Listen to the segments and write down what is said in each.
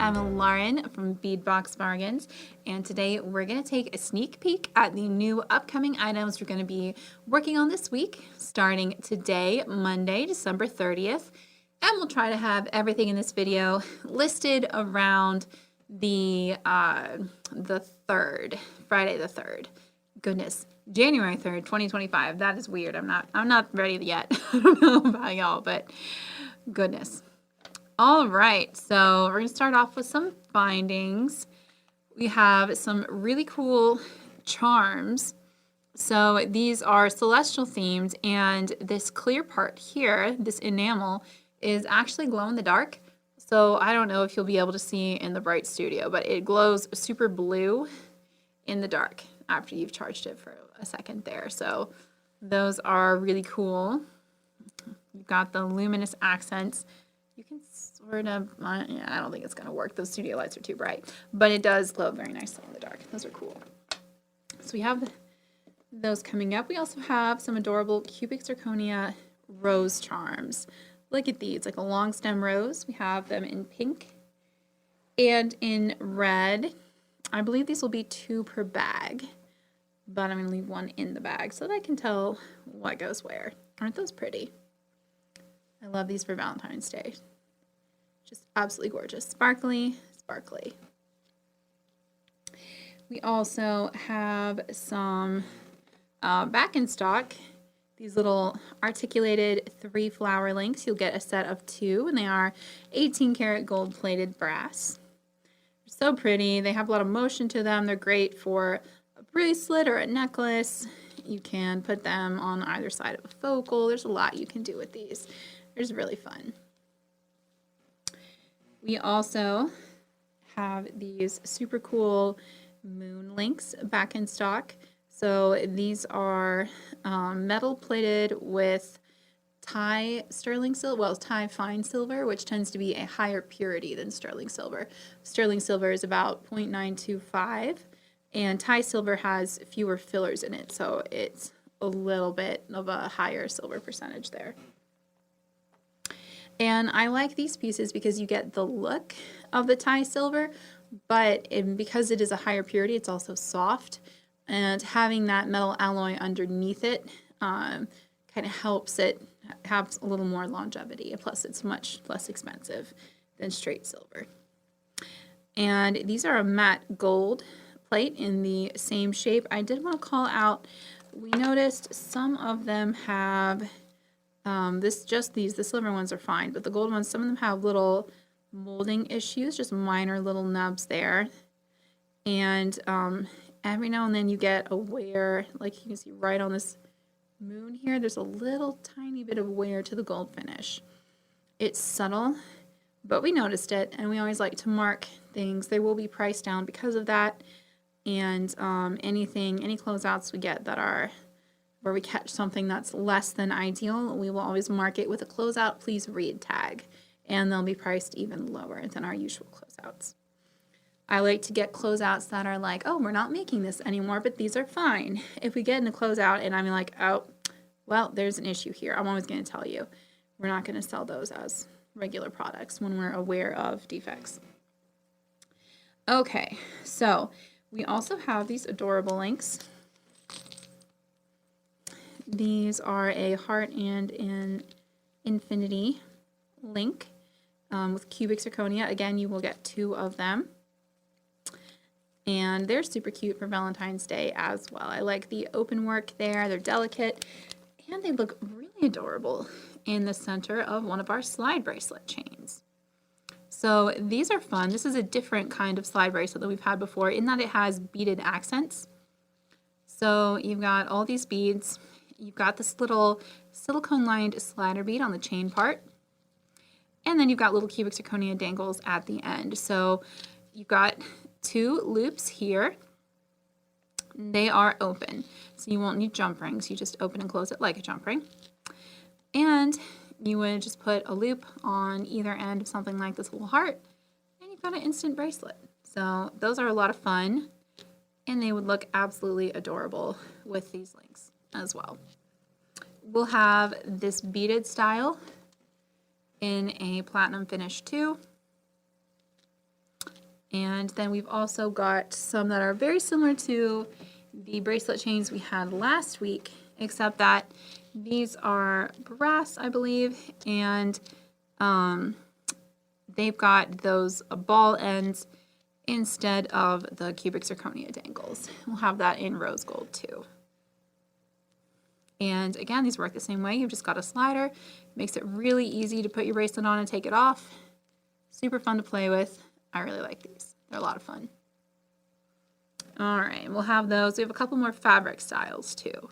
I'm Lauren from Bead Box Bargains, and today we're going to take a sneak peek at the new upcoming items we're going to be working on this week, starting today, Monday, December 30th, and we'll try to have everything in this video listed around the 3rd, Friday the 3rd. Goodness, January 3rd, 2025. That is weird. I'm not ready yet. I don't know about y'all, but goodness. All right, so we're going to start off with some findings. We have some really cool charms. So these are celestial themed, and this clear part here, this enamel, is actually glow in the dark. So I don't know if you'll be able to see in the bright studio, but it glows super blue in the dark after you've charged it for a second there. So those are really cool. You've got the luminous accents. You can sort of, yeah, I don't think it's going to work. Those studio lights are too bright, but it does glow very nicely in the dark. Those are cool. So we have those coming up. We also have some adorable cubic zirconia rose charms. Look at these, like a long stem rose. We have them in pink and in red. I believe these will be 2 per bag, but I'm going to leave one in the bag so that I can tell what goes where. Aren't those pretty? I love these for Valentine's Day. Just absolutely gorgeous. Sparkly, sparkly. We also have some back in stock. These little articulated 3 flower links. You'll get a set of 2, and they are 18 karat gold plated brass. They're so pretty. They have a lot of motion to them. They're great for a bracelet or a necklace. You can put them on either side of a focal. There's a lot you can do with these. They're just really fun. We also have these super cool moon links back in stock. So these are metal plated with Thai sterling silver, well, Thai fine silver, which tends to be a higher purity than sterling silver. Sterling silver is about 0.925, and Thai silver has fewer fillers in it, so it's a little bit of a higher silver percentage there. And I like these pieces because you get the look of the Thai silver, but because it is a higher purity, it's also soft. And having that metal alloy underneath it kind of helps it have a little more longevity. Plus, it's much less expensive than straight silver. And these are a matte gold plate in the same shape. I did want to call out, we noticed some of them have the silver ones are fine, but the gold ones, some of them have little molding issues, just minor little nubs there. And every now and then you get a wear, like you can see right on this moon here, there's a little tiny bit of wear to the gold finish. It's subtle, but we noticed it, and we always like to mark things. They will be priced down because of that, and any closeouts we get that are where we catch something that's less than ideal, we will always mark it with a closeout please read tag, and they'll be priced even lower than our usual closeouts. I like to get closeouts that are like, oh, we're not making this anymore, but these are fine. If we get in a closeout and I'm like, oh, well, there's an issue here, I'm always going to tell you, we're not going to sell those as regular products when we're aware of defects. Okay, so we also have these adorable links. These are a heart and an infinity link with cubic zirconia. Again, you will get 2 of them. And they're super cute for Valentine's Day as well. I like the open work there. They're delicate, and they look really adorable in the center of one of our slide bracelet chains. So these are fun. This is a different kind of slide bracelet than we've had before in that it has beaded accents. So you've got all these beads. You've got this little silicone-lined slider bead on the chain part. And then you've got little cubic zirconia dangles at the end. So you've got 2 loops here. They are open, so you won't need jump rings. You just open and close it like a jump ring. And you would just put a loop on either end of something like this little heart, and you've got an instant bracelet. So those are a lot of fun, and they would look absolutely adorable with these links as well. We'll have this beaded style in a platinum finish too. And then we've also got some that are very similar to the bracelet chains we had last week, except that these are brass, I believe, and they've got those ball ends instead of the cubic zirconia dangles. We'll have that in rose gold too. And again, these work the same way. You've just got a slider. It makes it really easy to put your bracelet on and take it off. Super fun to play with. I really like these. They're a lot of fun. All right, we'll have those. We have a couple more fabric styles too,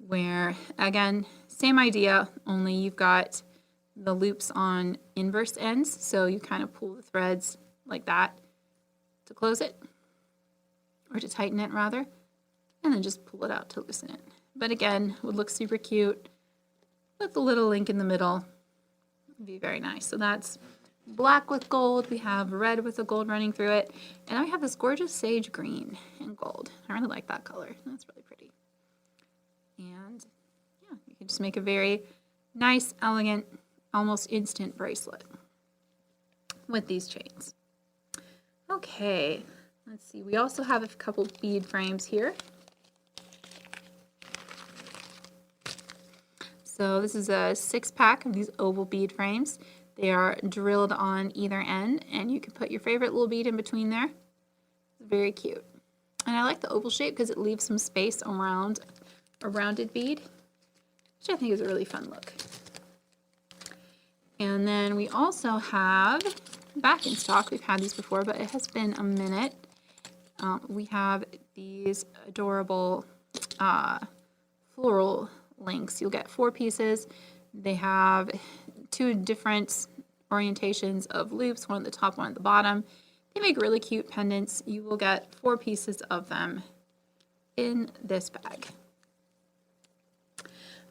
where again, same idea, only you've got the loops on inverse ends. So you kind of pull the threads like that to close it, or to tighten it rather, and then just pull it out to loosen it. But again, would look super cute with the little link in the middle. Would be very nice. So that's black with gold. We have red with the gold running through it. And I have this gorgeous sage green and gold. I really like that color. That's really pretty. And yeah, you can just make a very nice, elegant, almost instant bracelet with these chains. Okay, let's see. We also have a couple bead frames here. So this is a 6-pack of these oval bead frames. They are drilled on either end, and you can put your favorite little bead in between there. It's very cute. And I like the oval shape because it leaves some space around a rounded bead, which I think is a really fun look. And then we also have, back in stock, we've had these before, but it has been a minute. We have these adorable floral links. You'll get 4 pieces. They have 2 different orientations of loops, one at the top, one at the bottom. They make really cute pendants. You will get 4 pieces of them in this bag.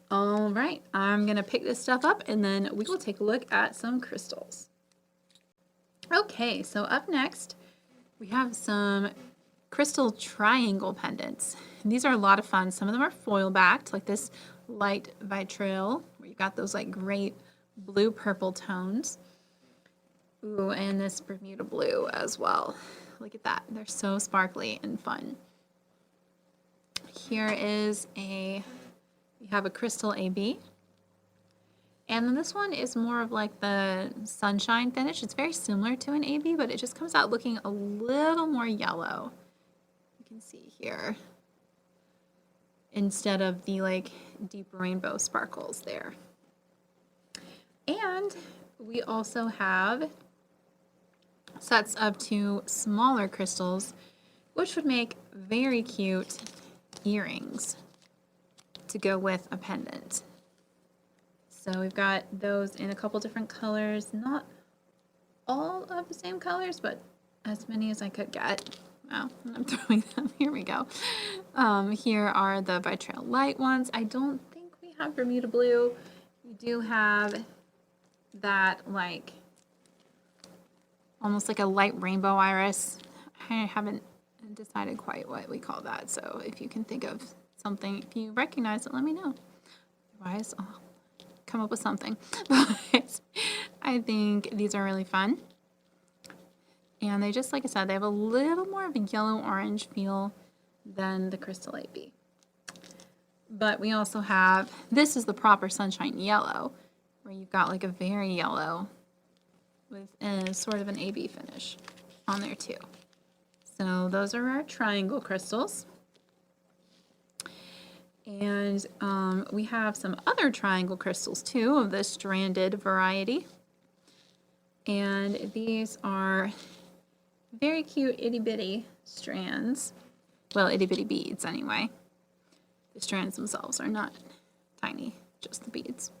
All right, I'm gonna pick this stuff up and then we will take a look at some crystals. Okay, so up next, we have some crystal triangle pendants. And these are a lot of fun. Some of them are foil backed, like this light vitriol, where you've got those like great blue purple tones. Ooh, and this Bermuda blue as well. Look at that. They're so sparkly and fun. Here is we have a crystal AB. And then this one is more of like the sunshine finish. It's very similar to an AB, but it just comes out looking a little more yellow. You can see here, instead of the like deep rainbow sparkles there. And we also have sets of 2 smaller crystals, which would make very cute earrings to go with a pendant. So we've got those in a couple different colors, not all of the same colors, but as many as I could get. Oh, I'm throwing them. Here we go. Here are the vitriol light ones. I don't think we have Bermuda blue. We do have that like almost like a light rainbow iris. I haven't decided quite what we call that. So if you can think of something, if you recognize it, let me know. Otherwise, I'll come up with something. But I think these are really fun. And they just, like I said, they have a little more of a yellow-orange feel than the Crystal 8B. But we also have, this is the proper sunshine yellow, where you've got like a very yellow with a sort of an AB finish on there too. So those are our triangle crystals. And we have some other triangle crystals too of the stranded variety. And these are very cute itty bitty strands. Well, itty bitty beads anyway. The strands themselves are not tiny, just the beads.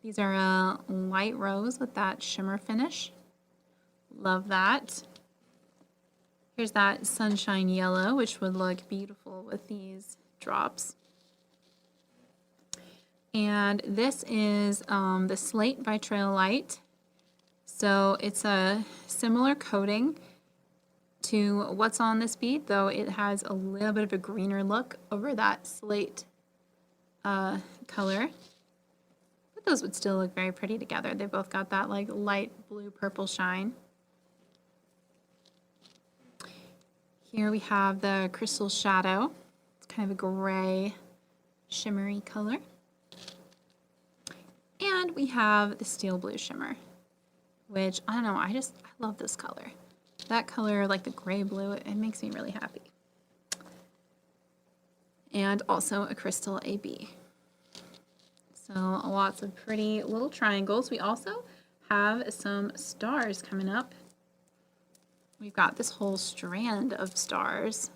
These are a light rose with that shimmer finish. Love that. Here's that sunshine yellow, which would look beautiful with these drops. And this is the slate vitriol light. So it's a similar coating to what's on this bead, though it has a little bit of a greener look over that slate color. But those would still look very pretty together. They both got that like light blue purple shine. Here we have the crystal shadow. It's kind of a gray, shimmery color. And we have the steel blue shimmer, which I don't know, I love this color. That color, like the gray blue, it makes me really happy. And also a crystal AB. So lots of pretty little triangles. We also have some stars coming up. We've got this whole strand of stars.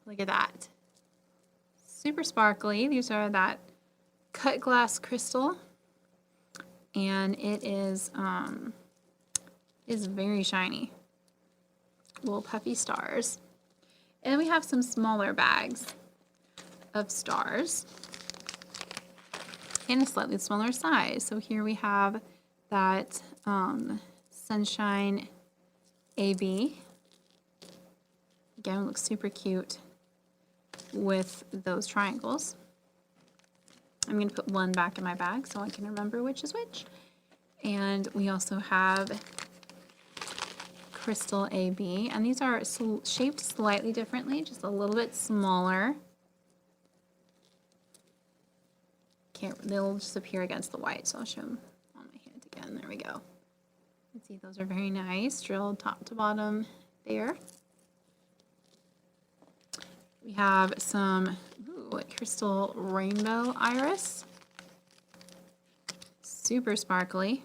Look at that. Super sparkly. These are that cut glass crystal. And it is very shiny. Little puffy stars. And we have some smaller bags of stars in a slightly smaller size. So here we have that Sunshine AB. Again, it looks super cute with those triangles. I'm going to put one back in my bag so I can remember which is which. And we also have Crystal AB, and these are shaped slightly differently, just a little bit smaller. They'll just appear against the white, so I'll show them on my hand again. There we go. You can see those are very nice, drilled top to bottom there. We have some crystal rainbow iris. Super sparkly.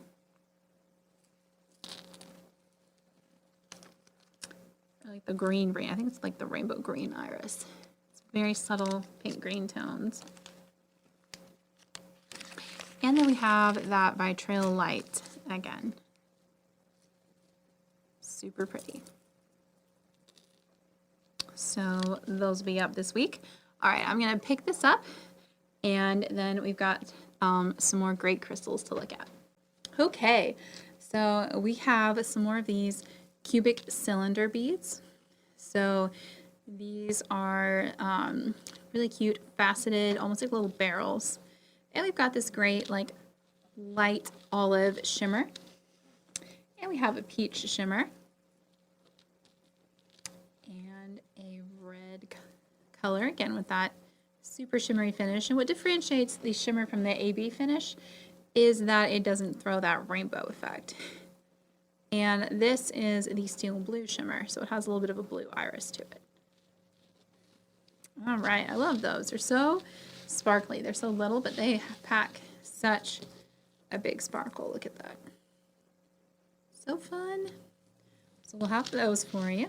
I like the green. I think it's like the rainbow green iris. It's very subtle pink green tones. And then we have that vitrail light again. Super pretty. So those will be up this week. All right, I'm gonna pick this up, and then we've got some more great crystals to look at. Okay, so we have some more of these cubic cylinder beads. So these are really cute, faceted, almost like little barrels. And we've got this great, like, light olive shimmer. And we have a peach shimmer. And a red color, again, with that super shimmery finish. And what differentiates the shimmer from the AB finish is that it doesn't throw that rainbow effect. And this is the steel blue shimmer, so it has a little bit of a blue iris to it. All right, I love those. They're so sparkly. They're so little, but they pack such a big sparkle. Look at that. So fun. So we'll have those for you.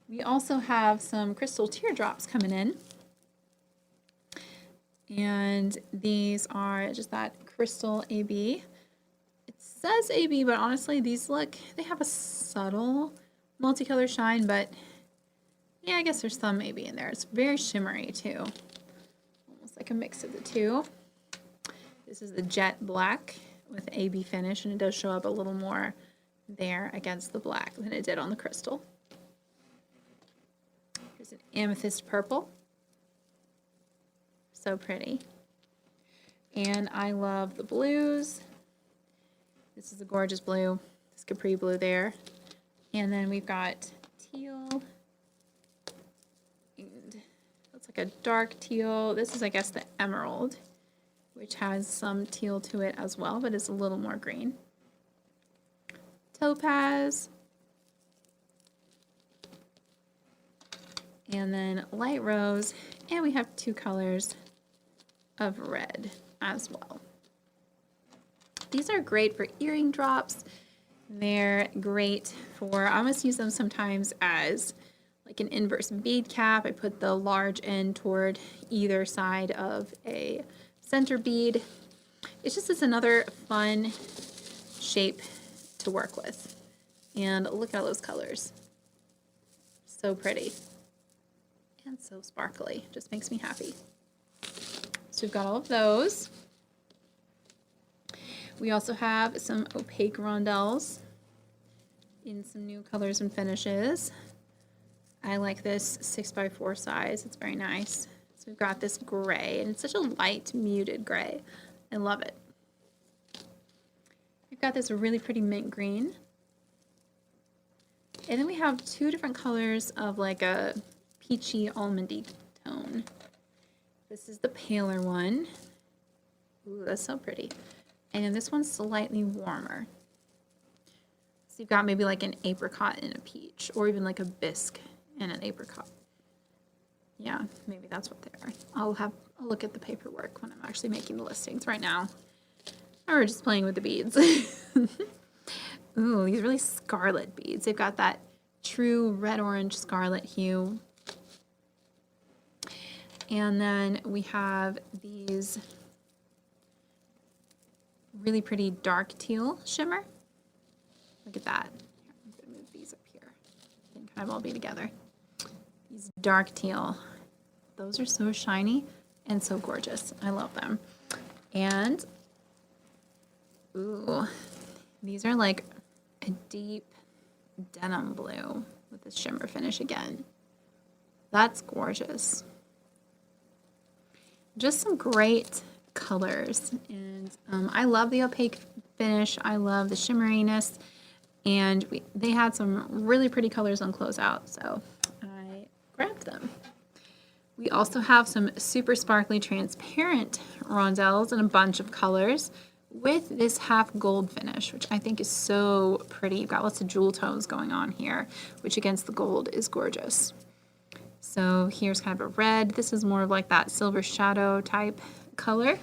We also have some crystal teardrops coming in. And these are just that crystal AB. It says AB, but honestly, these they have a subtle multicolor shine, but yeah, I guess there's some maybe in there. It's very shimmery too. Almost like a mix of the two. This is the jet black with AB finish, and it does show up a little more there against the black than it did on the crystal. Here's an amethyst purple. So pretty. And I love the blues. This is a gorgeous blue. This Capri blue there. And then we've got teal. And looks like a dark teal. This is, I guess, the emerald, which has some teal to it as well, but it's a little more green. Topaz. And then light rose. And we have two colors of red as well. These are great for earring drops. They're great for, I almost use them sometimes as like an inverse bead cap. I put the large end toward either side of a center bead. It's just another fun shape to work with. And look at all those colors. So pretty. And so sparkly. Just makes me happy. So we've got all of those. We also have some opaque rondelles in some new colors and finishes. I like this 6x4 size. It's very nice. So we've got this gray, and it's such a light, muted gray. I love it. We've got this really pretty mint green. And then we have two different colors of like a peachy almondy tone. This is the paler one. Ooh, that's so pretty. And then this one's slightly warmer. So you've got maybe like an apricot and a peach, or even like a bisque and an apricot. Yeah, maybe that's what they are. I'll have a look at the paperwork when I'm actually making the listings. Right now, we're just playing with the beads. Ooh, these really scarlet beads. They've got that true red-orange scarlet hue. And then we have these really pretty dark teal shimmer. Look at that. I'm going to move these up here. They can kind of all be together. These dark teal. Those are so shiny and so gorgeous. I love them. And, ooh, these are like a deep denim blue with the shimmer finish again. That's gorgeous. Just some great colors. And I love the opaque finish. I love the shimmeriness. And they had some really pretty colors on closeout, so I grabbed them. We also have some super sparkly transparent rondelles in a bunch of colors with this half gold finish, which I think is so pretty. You've got lots of jewel tones going on here, which against the gold is gorgeous. So here's kind of a red. This is more of like that silver shadow type color.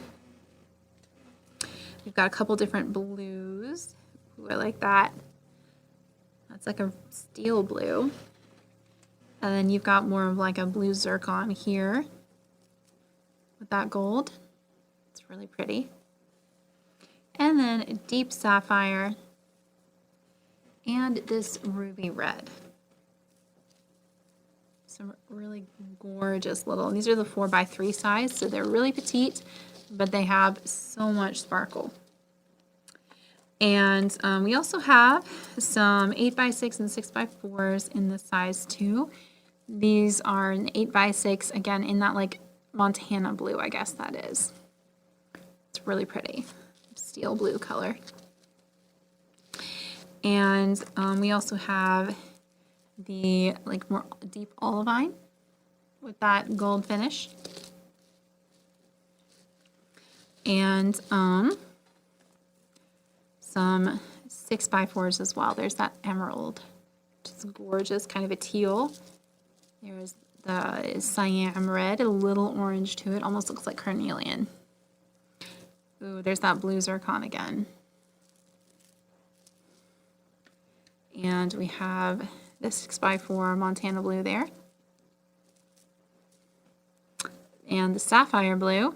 We've got a couple different blues. Ooh, I like that. That's like a steel blue. And then you've got more of like a blue zircon here with that gold. It's really pretty. And then a deep sapphire and this ruby red. Some really gorgeous little, and these are the 4x3 size, so they're really petite, but they have so much sparkle. And we also have some 8x6 and 6x4s in the size 2. These are an 8x6, again, in that like Montana blue, I guess that is. It's really pretty. Steel blue color. And we also have the like more deep olivine with that gold finish. And some 6x4s as well. There's that emerald, which is gorgeous, kind of a teal. There's the cyan red, a little orange to it, almost looks like carnelian. Ooh, there's that blue zircon again. And we have this 6x4 Montana blue there. And the sapphire blue.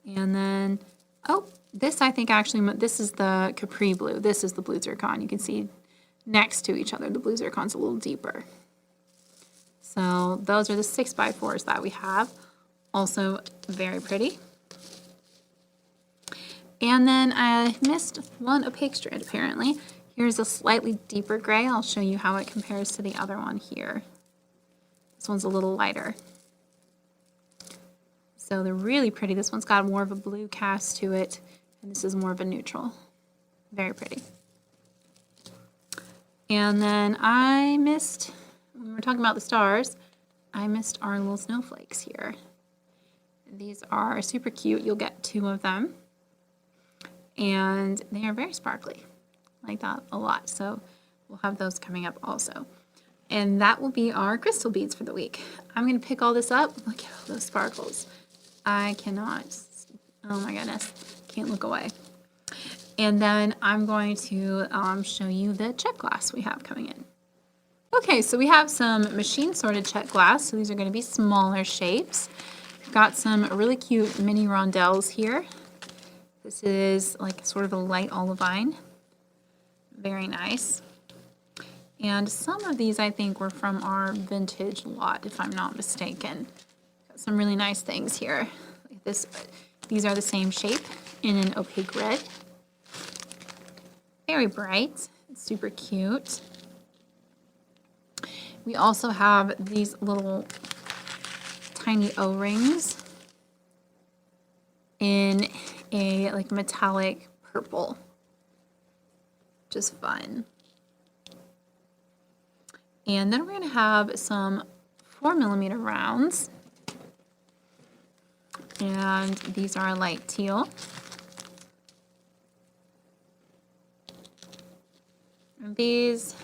And then, oh, this I think actually, this is the Capri blue. This is the blue zircon. You can see next to each other, the blue zircon's a little deeper. So those are the 6x4s that we have. Also very pretty. And then I missed one opaque strand apparently. Here's a slightly deeper gray. I'll show you how it compares to the other one here. This one's a little lighter. So they're really pretty. This one's got more of a blue cast to it, and this is more of a neutral. Very pretty. And then I missed, when we were talking about the stars, I missed our little snowflakes here. These are super cute. You'll get 2 of them. And they are very sparkly. I like that a lot. So we'll have those coming up also. And that will be our crystal beads for the week. I'm going to pick all this up. Look at all those sparkles. I cannot. Oh my goodness. Can't look away. And then I'm going to show you the check glass we have coming in. Okay, so we have some machine sorted check glass. So these are going to be smaller shapes. We've got some really cute mini rondelles here. This is like sort of a light olivine. Very nice. And some of these I think were from our vintage lot, if I'm not mistaken. Got some really nice things here. Like this, these are the same shape in an opaque red. Very bright, super cute. We also have these little tiny O-rings in a like metallic purple. which is fun. And then we're going to have some 4mm rounds. And these are light teal. And these,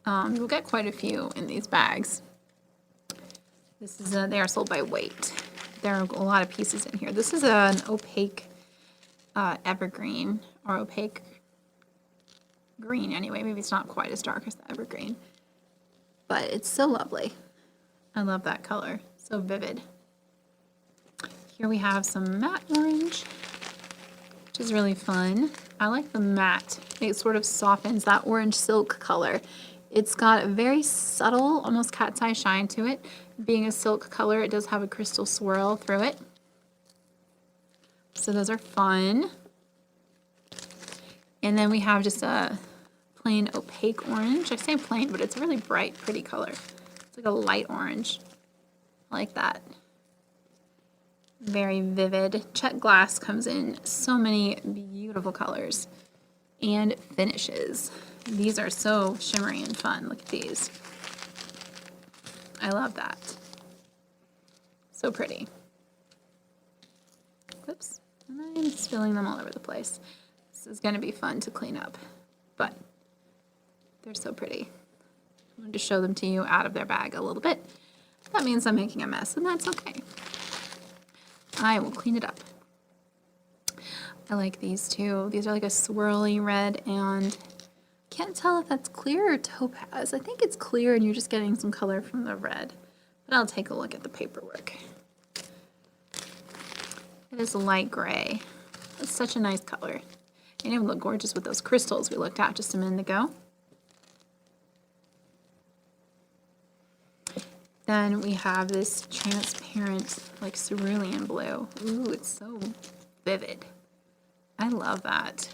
you'll get quite a few in these bags. This is they are sold by weight. There are a lot of pieces in here. This is an opaque evergreen, or opaque green anyway. Maybe it's not quite as dark as the evergreen, but it's so lovely. I love that color, so vivid. Here we have some matte orange, which is really fun. I like the matte. It sort of softens that orange silk color. It's got a very subtle, almost cat's eye shine to it. Being a silk color, it does have a crystal swirl through it. So those are fun. And then we have just a plain opaque orange. I say plain, but it's a really bright, pretty color. It's like a light orange. I like that. Very vivid. Check glass comes in so many beautiful colors and finishes. These are so shimmery and fun. Look at these. I love that. So pretty. Whoops. And I'm spilling them all over the place. This is going to be fun to clean up, but they're so pretty. I wanted to show them to you out of their bag a little bit. That means I'm making a mess, and that's okay. I will clean it up. I like these too. These are like a swirly red, and can't tell if that's clear or topaz. I think it's clear and you're just getting some color from the red, but I'll take a look at the paperwork. It is light gray. It's such a nice color. And it would look gorgeous with those crystals we looked at just a minute ago. Then we have this transparent, like cerulean blue. Ooh, it's so vivid. I love that.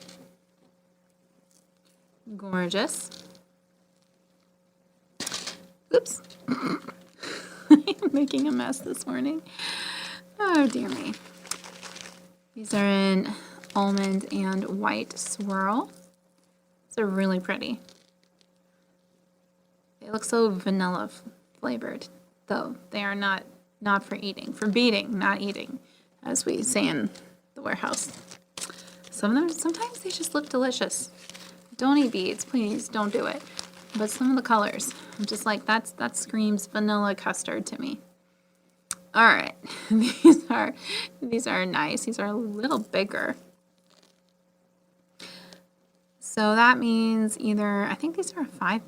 Gorgeous. Oops. I'm making a mess this morning. Oh, dear me. These are in almond and white swirl. They're really pretty. They look so vanilla flavored, though they are not for eating, for beading, not eating, as we say in the warehouse. Some of them, sometimes they just look delicious. Don't eat beads, please, don't do it. But some of the colors, I'm just like, that screams vanilla custard to me. All right, these are nice. These are a little bigger. So that means either, I think these are a 5mm.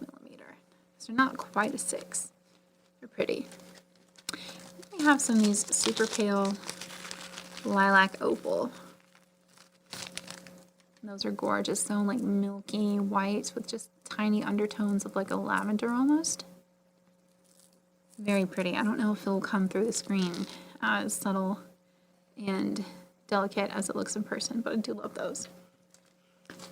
So they're not quite a 6. They're pretty. We have some of these super pale lilac opal. Those are gorgeous. So like milky white with just tiny undertones of like a lavender almost. Very pretty. I don't know if it'll come through the screen as subtle and delicate as it looks in person, but I do love those.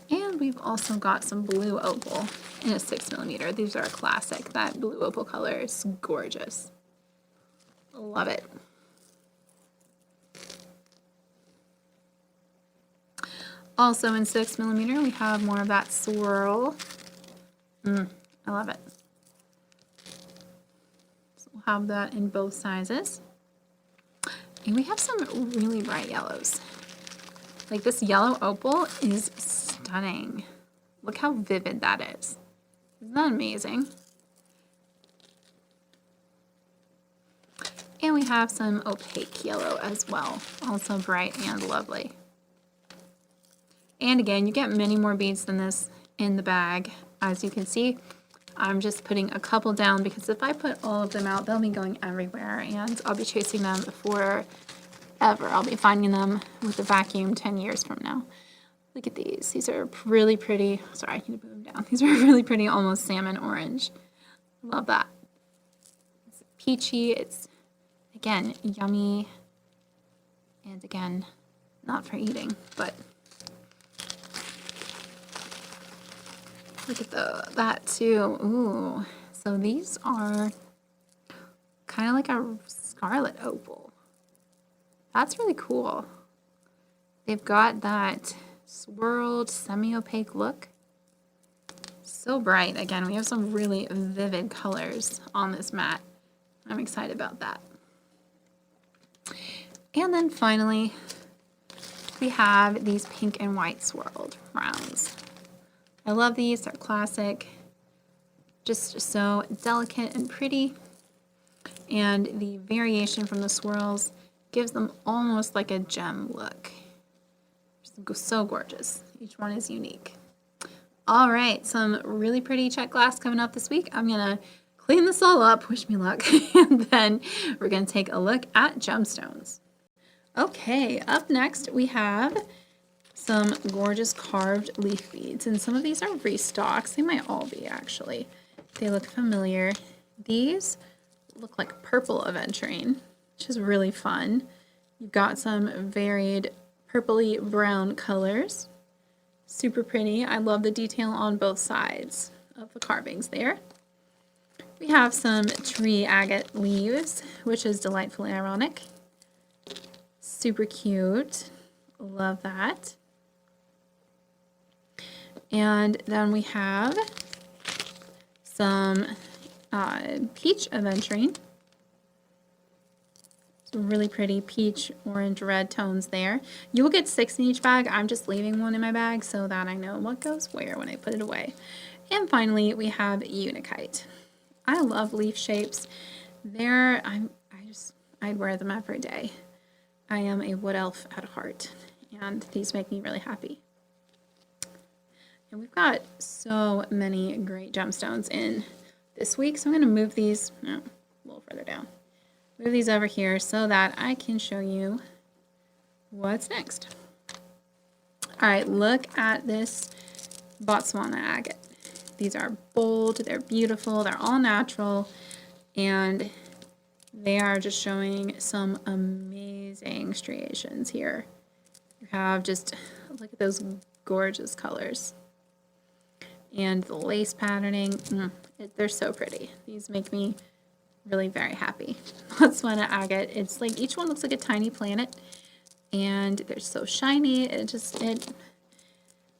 And we've also got some blue opal in a 6mm. These are a classic. That blue opal color is gorgeous. Love it. Also in 6mm, we have more of that swirl. I love it. So we'll have that in both sizes. And we have some really bright yellows. Like this yellow opal is stunning. Look how vivid that is. Isn't that amazing? And we have some opaque yellow as well. Also bright and lovely. And again, you get many more beads than this in the bag. As you can see, I'm just putting a couple down because if I put all of them out, they'll be going everywhere and I'll be chasing them forever. I'll be finding them with a vacuum 10 years from now. Look at these. These are really pretty. Sorry, I need to put them down. These are really pretty, almost salmon orange. Love that. It's peachy. It's, again, yummy. And again, not for eating, but look at that too. Ooh. So these are kind of like a scarlet opal. That's really cool. They've got that swirled semi-opaque look. So bright. Again, we have some really vivid colors on this mat. I'm excited about that. And then finally, we have these pink and white swirled rounds. I love these. They're classic. Just so delicate and pretty. And the variation from the swirls gives them almost like a gem look. So gorgeous. Each one is unique. All right, some really pretty check glass coming up this week. I'm going to clean this all up, wish me luck, and then we're going to take a look at gemstones. Okay, up next we have some gorgeous carved leaf beads, and some of these are restocks. They might all be, actually. They look familiar. These look like purple aventurine, which is really fun. You've got some varied purpley brown colors. Super pretty. I love the detail on both sides of the carvings there. We have some tree agate leaves, which is delightfully ironic. Super cute. Love that. And then we have some peach aventurine. Really pretty peach, orange, red tones there. You will get 6 in each bag. I'm just leaving one in my bag so that I know what goes where when I put it away. And finally, we have unikite. I love leaf shapes. I'd wear them every day. I am a wood elf at heart, and these make me really happy. And we've got so many great gemstones in this week, so I'm going to move these a little further down. Move these over here so that I can show you what's next. All right, look at this Botswana agate. These are bold, they're beautiful, they're all natural, and they are just showing some amazing striations here. You have just, look at those gorgeous colors. And the lace patterning, they're so pretty. These make me really very happy. Botswana agate, it's like each one looks like a tiny planet, and they're so shiny. It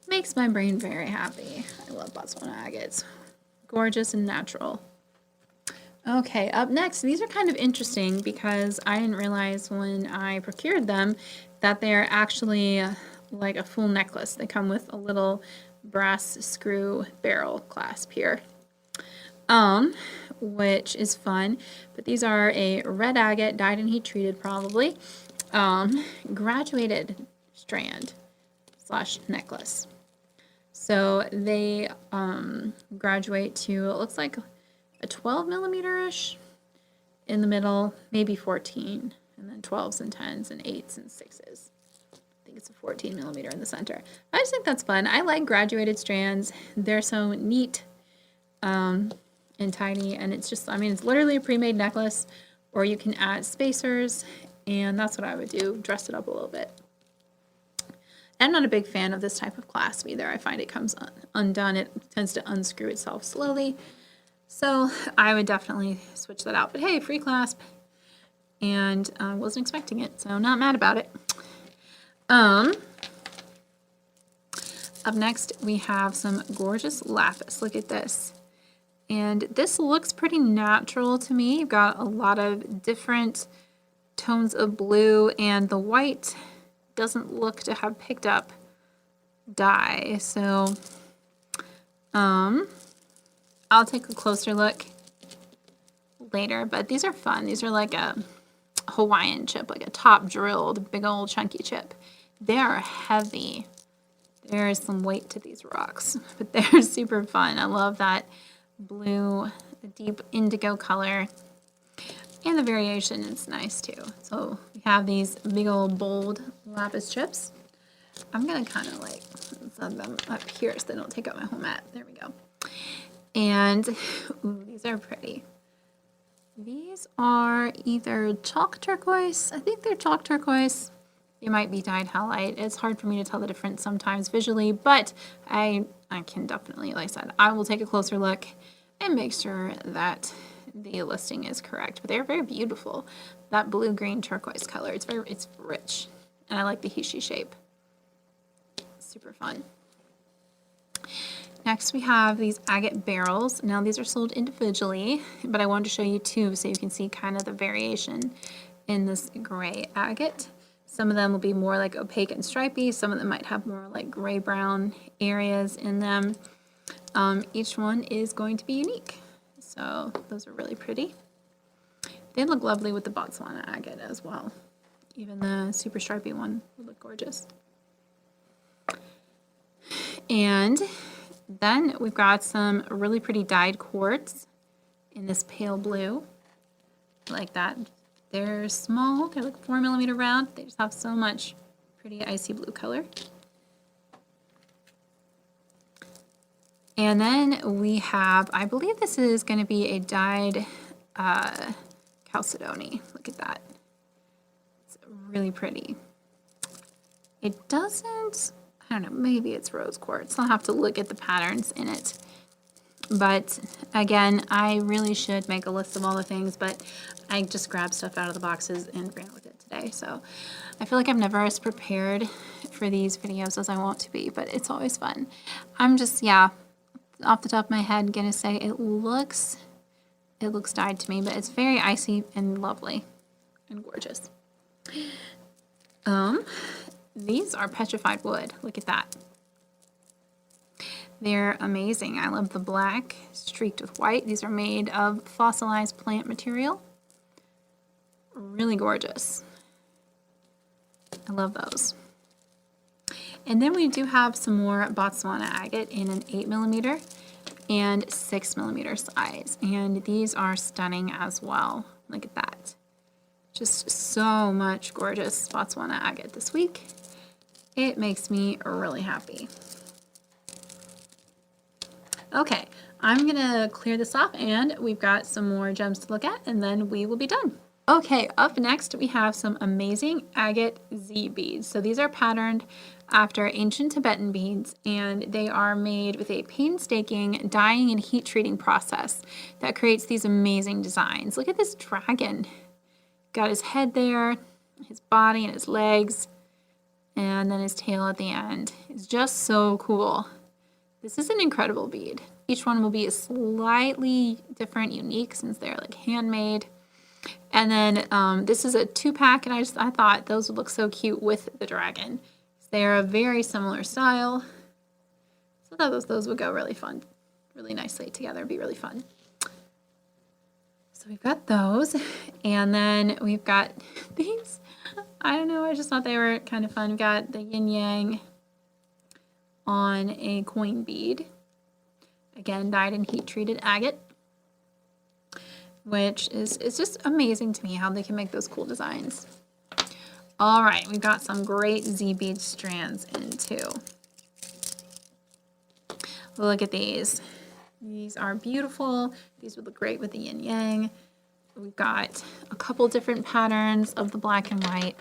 makes my brain very happy. I love Botswana agates. Gorgeous and natural. Okay, up next, these are kind of interesting because I didn't realize when I procured them that they're actually like a full necklace. They come with a little brass screw barrel clasp here. Which is fun, but these are a red agate, dyed and heat treated probably, graduated strand / necklace. So they graduate to, it looks like a 12 millimeter-ish in the middle, maybe 14, and then 12s and 10s and 8s and 6s. I think it's a 14 millimeter in the center. I just think that's fun. I like graduated strands. They're so neat. And tiny, and it's just, I mean, it's literally a pre-made necklace, or you can add spacers, and that's what I would do, dress it up a little bit. I'm not a big fan of this type of clasp either. I find it comes undone. It tends to unscrew itself slowly, so I would definitely switch that out. But hey, free clasp, and I wasn't expecting it, so not mad about it. Up next, we have some gorgeous lapis. Look at this. And this looks pretty natural to me. You've got a lot of different tones of blue, and the white doesn't look to have picked up dye. So I'll take a closer look later, but these are fun. These are like a Hawaiian chip, like a top drilled, big old chunky chip. They are heavy. There is some weight to these rocks, but they're super fun. I love that blue, the deep indigo color, and the variation is nice too. So we have these big old bold lapis chips. I'm gonna kind of like set them up here so they don't take up my whole mat. There we go. And ooh, these are pretty. These are either chalk turquoise. I think they're chalk turquoise. They might be dyed halite. It's hard for me to tell the difference sometimes visually, but I can definitely, like I said, I will take a closer look and make sure that the listing is correct. But they're very beautiful. That blue-green turquoise color, it's rich, and I like the Hishi shape. Super fun. Next we have these agate barrels. Now these are sold individually, but I wanted to show you two so you can see kind of the variation in this gray agate. Some of them will be more like opaque and stripy. Some of them might have more like gray-brown areas in them. Each one is going to be unique. So those are really pretty. They look lovely with the Botswana agate as well. Even the super stripy one would look gorgeous. And then we've got some really pretty dyed quartz in this pale blue, like that. They're small, they're like 4 millimeter round. They just have so much pretty icy blue color. And then we have, I believe this is going to be a dyed chalcedony. Look at that. It's really pretty. It doesn't, I don't know, maybe it's rose quartz. I'll have to look at the patterns in it. But again, I really should make a list of all the things, but I just grabbed stuff out of the boxes and ran with it today. So I feel like I'm never as prepared for these videos as I want to be, but it's always fun. I'm just, yeah, off the top of my head, gonna say it looks dyed to me, but it's very icy and lovely and gorgeous. These are petrified wood. Look at that. They're amazing. I love the black streaked with white. These are made of fossilized plant material. Really gorgeous. I love those. And then we do have some more Botswana agate in an 8 millimeter and 6 millimeter size. And these are stunning as well. Look at that. Just so much gorgeous Botswana agate this week. It makes me really happy. Okay, I'm gonna clear this off and we've got some more gems to look at and then we will be done. Okay, up next we have some amazing agate Z beads. So these are patterned after ancient Tibetan beads and they are made with a painstaking dyeing and heat treating process that creates these amazing designs. Look at this dragon. Got his head there, his body and his legs, and then his tail at the end. It's just so cool. This is an incredible bead. Each one will be slightly different, unique, since they're like handmade. And then this is a 2-pack, and I thought those would look so cute with the dragon. They're a very similar style. So I thought those would go really fun, really nicely together, be really fun. So we've got those, and then we've got these. I don't know, I just thought they were kind of fun. We've got the yin yang on a coin bead. Again, dyed in heat treated agate, which is just amazing to me how they can make those cool designs. All right, we've got some great Z bead strands in too. Look at these. These are beautiful. These would look great with the yin yang. We've got a couple different patterns of the black and white.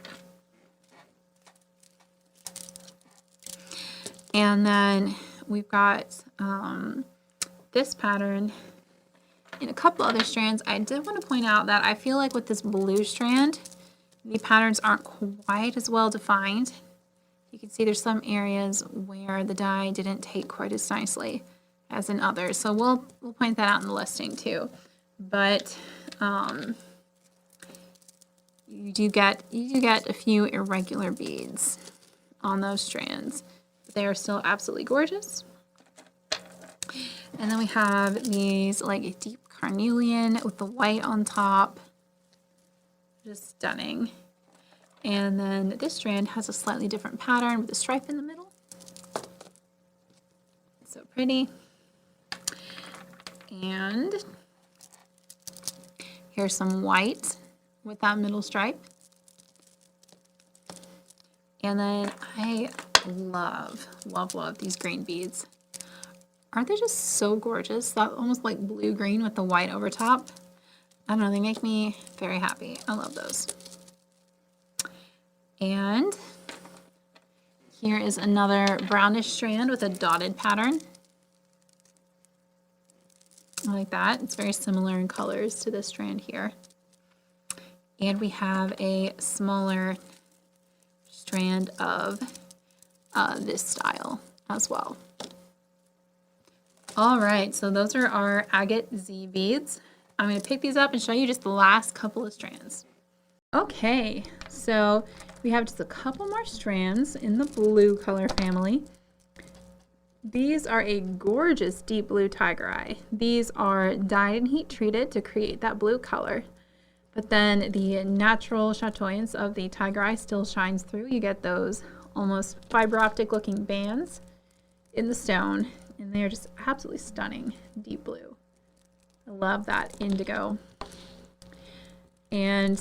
And then we've got this pattern in a couple other strands. I did want to point out that I feel like with this blue strand, the patterns aren't quite as well defined. You can see there's some areas where the dye didn't take quite as nicely as in others. So we'll point that out in the listing too. But you do get a few irregular beads on those strands. They are still absolutely gorgeous. And then we have these like a deep carnelian with the white on top. Just stunning. And then this strand has a slightly different pattern with a stripe in the middle. So pretty. And here's some white with that middle stripe. And then I love these green beads. Aren't they just so gorgeous? That almost like blue-green with the white over top. I don't know, they make me very happy. I love those. And here is another brownish strand with a dotted pattern. I like that. It's very similar in colors to this strand here. And we have a smaller strand of this style as well. All right, so those are our agate Z beads. I'm going to pick these up and show you just the last couple of strands. Okay, so we have just a couple more strands in the blue color family. These are a gorgeous deep blue tiger eye. These are dyed and heat treated to create that blue color. But then the natural chatoyance of the tiger eye still shines through. You get those almost fiber optic looking bands in the stone, and they are just absolutely stunning deep blue. I love that indigo. And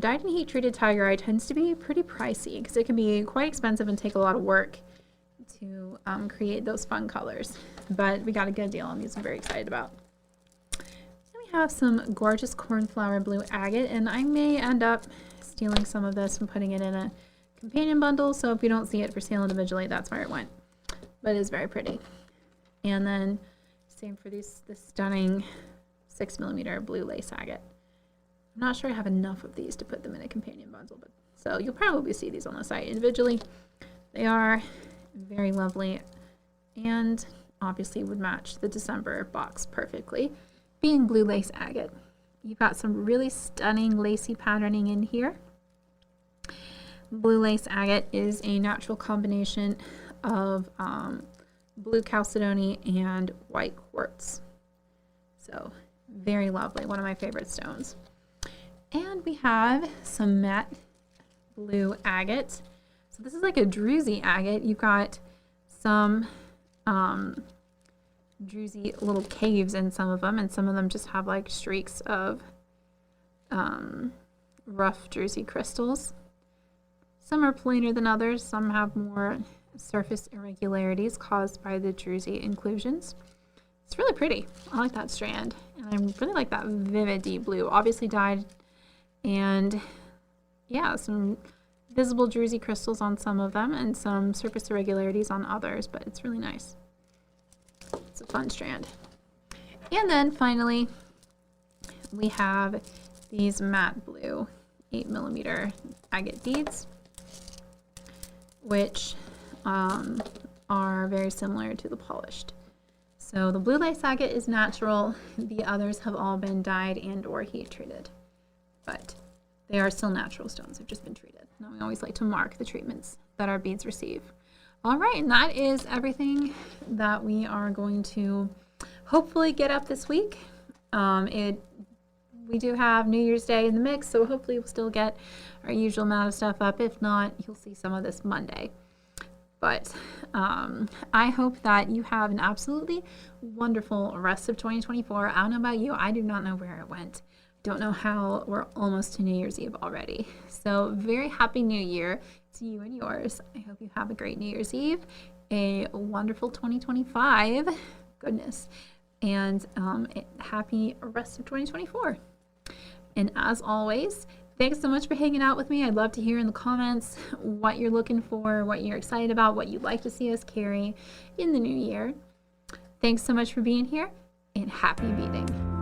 dyed and heat treated tiger eye tends to be pretty pricey because it can be quite expensive and take a lot of work to create those fun colors. But we got a good deal on these I'm very excited about. Then we have some gorgeous cornflower blue agate, and I may end up stealing some of this and putting it in a companion bundle, so if you don't see it for sale individually, that's where it went. But it is very pretty. And then same for this stunning 6mm blue lace agate. I'm not sure I have enough of these to put them in a companion bundle, but so you'll probably see these on the site individually. They are very lovely and obviously would match the December box perfectly, being blue lace agate. You've got some really stunning lacy patterning in here. Blue lace agate is a natural combination of blue chalcedony and white quartz. So very lovely, one of my favorite stones. And we have some matte blue agate. So this is like a druzy agate. You've got some druzy little caves in some of them, and some of them just have like streaks of rough druzy crystals. Some are plainer than others. Some have more surface irregularities caused by the druzy inclusions. It's really pretty. I like that strand, and I really like that vivid deep blue, obviously dyed, and yeah, some visible druzy crystals on some of them and some surface irregularities on others, but it's really nice. It's a fun strand. And then finally, we have these matte blue 8mm agate beads, which are very similar to the polished. So the blue lace agate is natural. The others have all been dyed and or heat treated, but they are still natural stones. They've just been treated. Now we always like to mark the treatments that our beads receive. All right, and that is everything that we are going to hopefully get up this week. We do have New Year's Day in the mix, so hopefully we'll still get our usual amount of stuff up. If not, you'll see some of this Monday. But I hope that you have an absolutely wonderful rest of 2024. I don't know about you. I do not know where it went. Don't know how we're almost to New Year's Eve already. So very happy New Year to you and yours. I hope you have a great New Year's Eve, a wonderful 2025, goodness, and happy rest of 2024. And as always, thanks so much for hanging out with me. I'd love to hear in the comments what you're looking for, what you're excited about, what you'd like to see us carry in the new year. Thanks so much for being here, and happy beading.